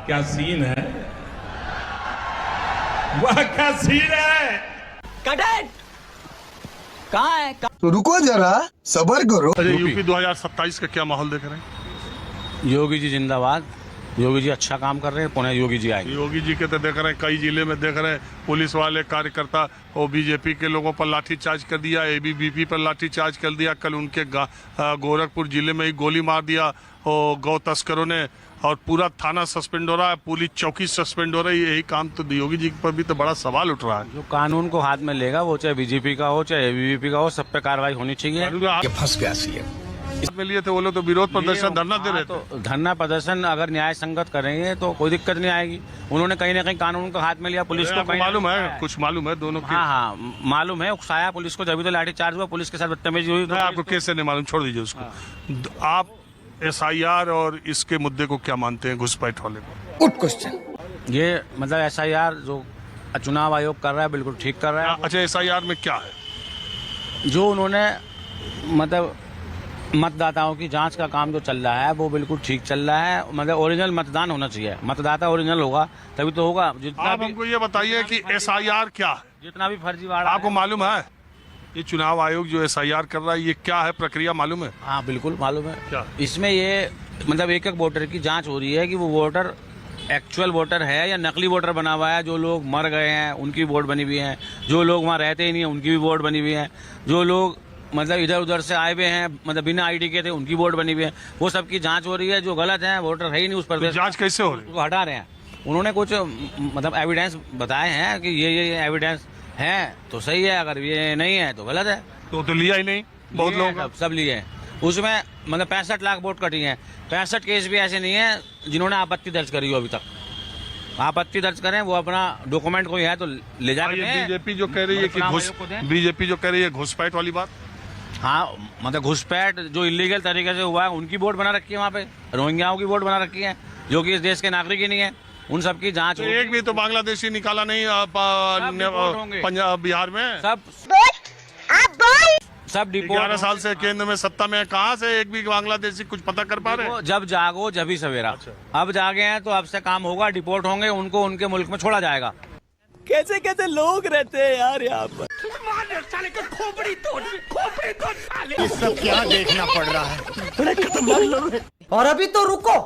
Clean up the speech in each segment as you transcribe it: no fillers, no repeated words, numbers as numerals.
क्या सीन है, वह क्या सीन है। कैडेट कहाँ है? तो रुको जरा, सबर करो। अरे यूपी 2027 का क्या माहौल देख रहे हैं? योगी जी जिंदाबाद। योगी जी अच्छा काम कर रहे हैं, पुणे योगी जी आएंगे। योगी जी के तो देख रहे हैं, कई जिले में देख रहे हैं पुलिस वाले कार्यकर्ता और बीजेपी के लोगों पर लाठीचार्ज कर दिया, एबीवीपी पर लाठीचार्ज कर दिया। कल उनके गोरखपुर जिले में ही गोली मार दिया और गौ तस्करों ने, और पूरा थाना सस्पेंड हो रहा है, पुलिस चौकी सस्पेंड हो रही है। यही काम तो योगी जी पर भी तो बड़ा सवाल उठ रहा है। जो कानून को हाथ में लेगा, वो चाहे बीजेपी का हो चाहे एबीवीपी का हो, सब पे कार्रवाई होनी चाहिए। फंस गया सीएम। इसमें लिए थे वो लोग तो विरोध प्रदर्शन धरना दे रहे थे। तो धरना प्रदर्शन अगर न्याय संगत करेंगे तो कोई दिक्कत नहीं आएगी। उन्होंने कहीं ना कहीं कानून को हाथ में लिया, पुलिस को कहीं मालूम है, कुछ मालूम है दोनों की। हाँ मालूम है, उकसाया पुलिस को, जब तो लाठीचार्ज हुआ, पुलिस के साथ बदतमीजी हुई। तो आपको कैसे नहीं मालूम, छोड़ दीजिए उसको। आप SIR और इसके मुद्दे को क्या मानते हैं, घुसपैठ वाले को? Good question. ये मतलब SIR जो चुनाव आयोग कर रहा है बिल्कुल ठीक कर रहा है। अच्छा, SIR में क्या है? जो उन्होंने मतलब मतदाताओं की जांच का काम जो चल रहा है वो बिल्कुल ठीक चल रहा है। मतलब ओरिजिनल मतदान होना चाहिए, मतदाता ओरिजिनल होगा तभी तो होगा। जितना आप भी हमको ये बताइए कि SIR क्या है? जितना भी फर्जीवाड़ा आपको मालूम है ये चुनाव आयोग जो SIR कर रहा है, ये क्या है, प्रक्रिया मालूम है? हाँ बिल्कुल मालूम है। क्या? इसमें ये मतलब एक एक वोटर की जांच हो रही है कि वो वोटर एक्चुअल वोटर है या नकली वोटर बना हुआ है। जो लोग मर गए हैं उनकी वोट बनी हुई है, जो लोग वहाँ रहते ही नहीं है उनकी भी वोट बनी हुई है, जो लोग मतलब इधर उधर से आए हुए हैं मतलब बिना ID के थे उनकी वोट बनी हुई है। वो सबकी जांच हो रही है। जो गलत है वोटर है ही नहीं उस प्रदेश, जांच कैसे हो रही है? उसको हटा रहे हैं। उन्होंने कुछ मतलब एविडेंस बताए हैं कि ये एविडेंस है तो सही है, अगर ये नहीं है तो गलत है। तो लिया ही नहीं बहुत लोग, सब लिए हैं। उसमें मतलब 65 लाख वोट कटी हैं। 65 केस भी ऐसे नहीं है जिन्होंने आपत्ति दर्ज करी हो अभी तक। आपत्ति दर्ज करें, वो अपना डॉक्यूमेंट कोई है तो ले जाके बीजेपी जो कह रही है कि बीजेपी जो कह रही है घुसपैठ वाली बात। हाँ मतलब घुसपैठ जो इलीगल तरीके से हुआ है उनकी वोट बना रखी है, वहाँ पे रोहिंग्याओं की वोट बना रखी है जो कि इस देश के नागरिक ही नहीं है। उन सबकी जांच तो एक भी तो बांग्लादेशी निकाला नहीं पंजाब बिहार में। सब डिपोर्ट। 11 साल से केंद्र में सत्ता में, कहाँ से एक भी बांग्लादेशी कुछ पता कर पा रहे? जब जागो जब ही सवेरा। अब जागे हैं तो अब से काम होगा, डिपोर्ट होंगे, उनको उनके मुल्क में छोड़ा जाएगा। कैसे कैसे लोग रहते हैं यार यहाँ पर। ये सब क्या देखना पड़ रहा है? और अभी तो रुको,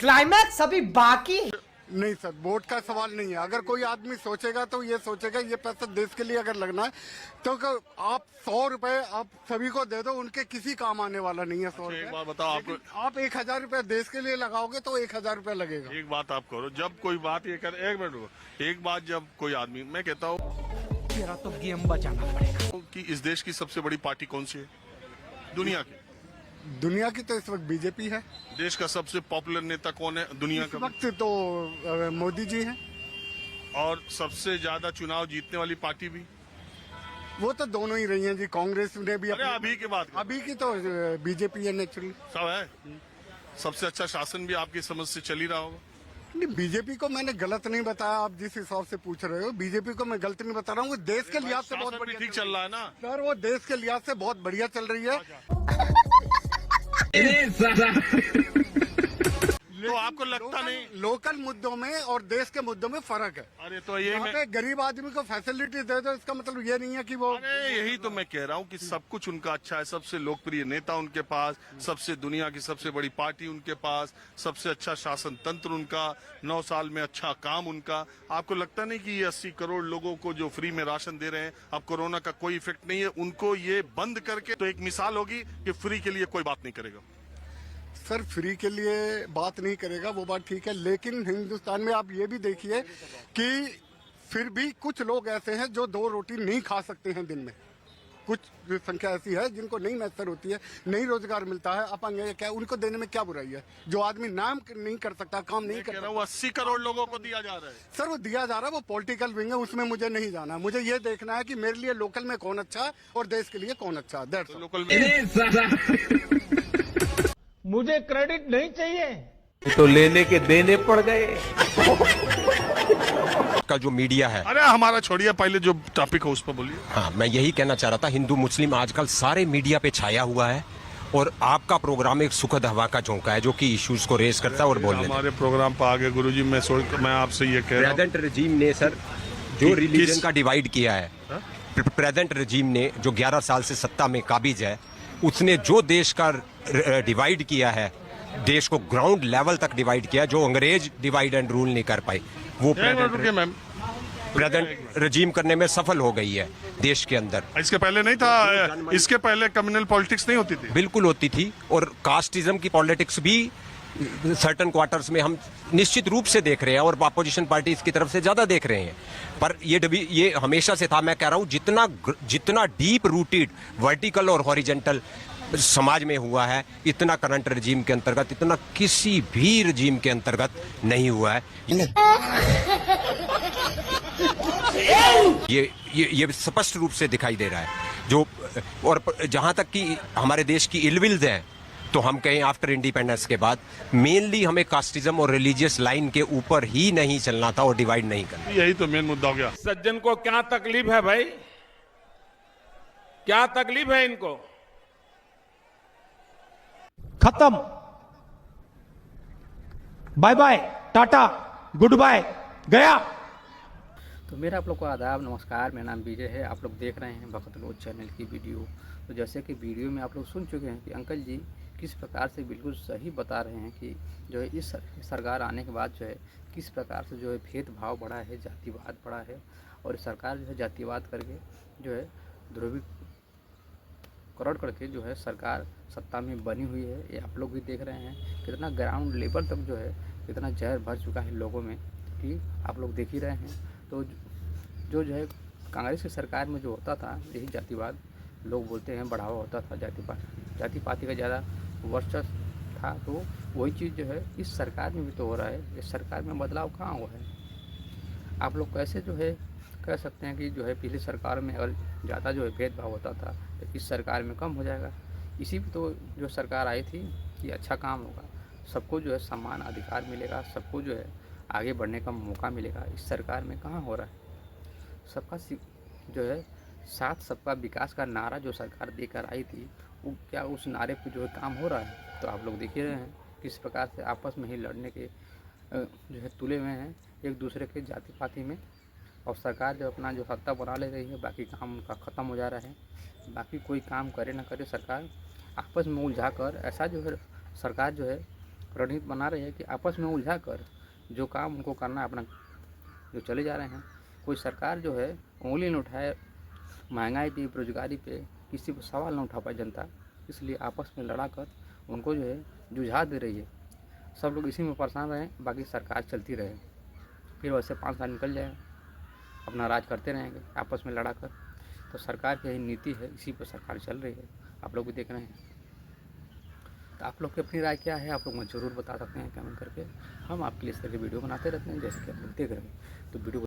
क्लाइमैक्स अभी बाकी। नहीं सर, वोट का सवाल नहीं है। अगर कोई आदमी सोचेगा तो ये सोचेगा ये पैसा देश के लिए अगर लगना है तो आप 100 रुपए आप सभी को दे दो, उनके किसी काम आने वाला नहीं है 100 रुपए। एक बात बताओ, आप 1000 रुपए देश के लिए लगाओगे तो 1000 रुपए लगेगा। एक बात आप करो, जब कोई बात ये कर, एक मिनट रुको, एक बात, जब कोई आदमी, मैं कहता हूँ तेरा तो गेम बचाना पड़ेगा कि इस देश की सबसे बड़ी पार्टी कौन सी है दुनिया की? दुनिया की तो इस वक्त बीजेपी है। देश का सबसे पॉपुलर नेता कौन है दुनिया का? इस वक्त तो मोदी जी हैं। और सबसे ज्यादा चुनाव जीतने वाली पार्टी भी? वो तो दोनों ही रही हैं जी। कांग्रेस ने भी अभी की बात, अभी की तो बीजेपी है नेचुरली। सब है। सबसे अच्छा शासन भी आपकी समझ से चल ही रहा होगा। नहीं, बीजेपी को मैंने गलत नहीं बताया। आप जिस हिसाब से पूछ रहे हो, बीजेपी को मैं गलत नहीं बता रहा हूँ। वो देश के लिहाज से बहुत बढ़िया ठीक चल रहा है ना सर, वो देश के लिहाज से बहुत बढ़िया चल रही है। तो आपको लगता नहीं लोकल मुद्दों में और देश के मुद्दों में फर्क है? अरे तो ये पे गरीब आदमी को फैसिलिटी दे दो, इसका मतलब ये नहीं है कि वो। अरे यही तो मैं कह रहा हूँ कि सब कुछ उनका अच्छा है। सबसे लोकप्रिय नेता उनके पास, सबसे दुनिया की सबसे बड़ी पार्टी उनके पास, सबसे अच्छा शासन तंत्र उनका, 9 साल में अच्छा काम उनका। आपको लगता नहीं कि ये 80 करोड़ लोगों को जो फ्री में राशन दे रहे हैं, अब कोरोना का कोई इफेक्ट नहीं है, उनको ये बंद करके तो एक मिसाल होगी कि फ्री के लिए कोई बात नहीं करेगा? सर, फ्री के लिए बात नहीं करेगा, वो बात ठीक है, लेकिन हिंदुस्तान में आप ये भी देखिए कि फिर भी कुछ लोग ऐसे हैं जो 2 रोटी नहीं खा सकते हैं दिन में। कुछ संख्या ऐसी है जिनको नहीं मैसर होती है, नहीं रोजगार मिलता है, अपंग है, क्या उनको देने में क्या बुराई है? जो आदमी नाम नहीं कर सकता, काम नहीं कर सकता। 80 करोड़ लोगों को दिया जा रहा है सर, वो दिया जा रहा है, वो पॉलिटिकल विंग है, उसमें मुझे नहीं जाना। मुझे ये देखना है कि मेरे लिए लोकल में कौन अच्छा है और देश के लिए कौन अच्छा है। तो लोकल मुझे क्रेडिट नहीं चाहिए तो लेने के देने पड़ गए। का जो मीडिया है, अरे हमारा छोड़िए, पहले जो टॉपिक है उस पर बोलिए। हाँ, मैं यही कहना चाह रहा था, हिंदू मुस्लिम आजकल सारे मीडिया पे छाया हुआ है और आपका प्रोग्राम एक सुखद हवा का झोंका है जो कि इश्यूज को रेज करता है और बोलने हमारे प्रोग्राम पर आगे गुरुजी मैं आपसे ये कह रहा हूँ, प्रेजेंट रजीम ने सर जो रिलीजन का डिवाइड किया है, प्रेजेंट रजीम ने जो 11 साल से सत्ता में काबिज है, उसने जो देश का डिवाइड किया है, देश को ग्राउंड लेवल तक डिवाइड किया, जो अंग्रेज डिवाइड एंड रूल नहीं कर पाए, वो प्रेजेंट रजीम करने में सफल हो गई है देश के अंदर। इसके पहले नहीं था, इसके पहले कम्युनल पॉलिटिक्स नहीं होती थी। बिल्कुल होती थी, और कास्टिज्म की पॉलिटिक्स भी सर्टन क्वार्टर्स में हम निश्चित रूप से देख रहे हैं, और अपोजिशन पार्टी इसकी तरफ से ज्यादा देख रहे हैं। पर ये हमेशा से था। मैं कह रहा हूं जितना डीप रूटेड वर्टिकल और हॉरिजेंटल समाज में हुआ है, इतना करंट रजीम के अंतर्गत, इतना किसी भी रजीम के अंतर्गत नहीं हुआ है। ये स्पष्ट रूप से दिखाई दे रहा है। जो और जहां तक कि हमारे देश की इलविल्स हैं, तो हम कहें आफ्टर इंडिपेंडेंस के बाद मेनली हमें कास्टिज्म और रिलीजियस लाइन के ऊपर ही नहीं चलना था और डिवाइड नहीं करना। यही तो मेन मुद्दा हो गया। सज्जन को क्या तकलीफ है भाई, क्या तकलीफ है इनको? खत्म, bye bye, tata, goodbye, गया। तो मेरा आप लोग को आदाब, नमस्कार। मेरा नाम विजय है। आप लोग देख रहे हैं भगत लोग चैनल की वीडियो। तो जैसे कि वीडियो में आप लोग सुन चुके हैं कि अंकल जी किस प्रकार से बिल्कुल सही बता रहे हैं कि जो है इस सरकार आने के बाद जो है किस प्रकार से जो है भेदभाव बढ़ा है, जातिवाद बढ़ा है, और सरकार जो है जातिवाद करके जो है ध्रुवीकरण करके जो है सरकार सत्ता में बनी हुई है। ये आप लोग भी देख रहे हैं कितना ग्राउंड लेवल तक जो है कितना जहर भर चुका है लोगों में, कि आप लोग देख ही रहे हैं। तो जो है कांग्रेस की सरकार में जो होता था, यही जातिवाद लोग बोलते हैं बढ़ावा होता था, जाति पाति का ज़्यादा वर्चस्व था। तो वही चीज़ जो है इस सरकार में भी तो हो रहा है। इस सरकार में बदलाव कहाँ हुआ है? आप लोग कैसे जो है कह सकते हैं कि जो है पिछली सरकार में अगर ज़्यादा जो है भेदभाव होता था तो इस सरकार में कम हो जाएगा? इसी भी तो जो सरकार आई थी कि अच्छा काम होगा, सबको जो है समान अधिकार मिलेगा, सबको जो है आगे बढ़ने का मौका मिलेगा। इस सरकार में कहाँ हो रहा है? सबका जो है साथ सबका विकास का नारा जो सरकार देकर आई थी, वो क्या उस नारे पे जो है काम हो रहा है? तो आप लोग देख ही रहे हैं किस प्रकार से आपस में ही लड़ने के जो है तुले हुए हैं एक दूसरे के जाति पाति में। और सरकार जो अपना जो सत्ता बना ले रही है, बाकी काम उनका ख़त्म हो जा रहा है। बाकी कोई काम करे ना करे, सरकार आपस में उलझा कर ऐसा जो है सरकार जो है रणनीति बना रही है कि आपस में उलझा कर जो काम उनको करना है अपना जो चले जा रहे हैं। कोई सरकार जो है उंगली न उठाए महंगाई पे, बेरोजगारी पे, किसी पर सवाल न उठा पाए जनता, इसलिए आपस में लड़ा कर उनको जो है जुझा दे रही है। सब लोग इसी में परेशान रहें, बाकी सरकार चलती रहे, फिर वैसे 5 साल निकल जाए, अपना राज करते रहेंगे आपस में लड़ा कर। तो सरकार की यही नीति है, इसी पर सरकार चल रही है, आप लोग भी देख रहे हैं। तो आप लोग की अपनी राय क्या है, आप लोग मुझे ज़रूर बता सकते हैं कमेंट करके। हम आपके लिए इस तरह की वीडियो बनाते रहते हैं जैसे कि आप लोग देख रहे हैं। तो वीडियो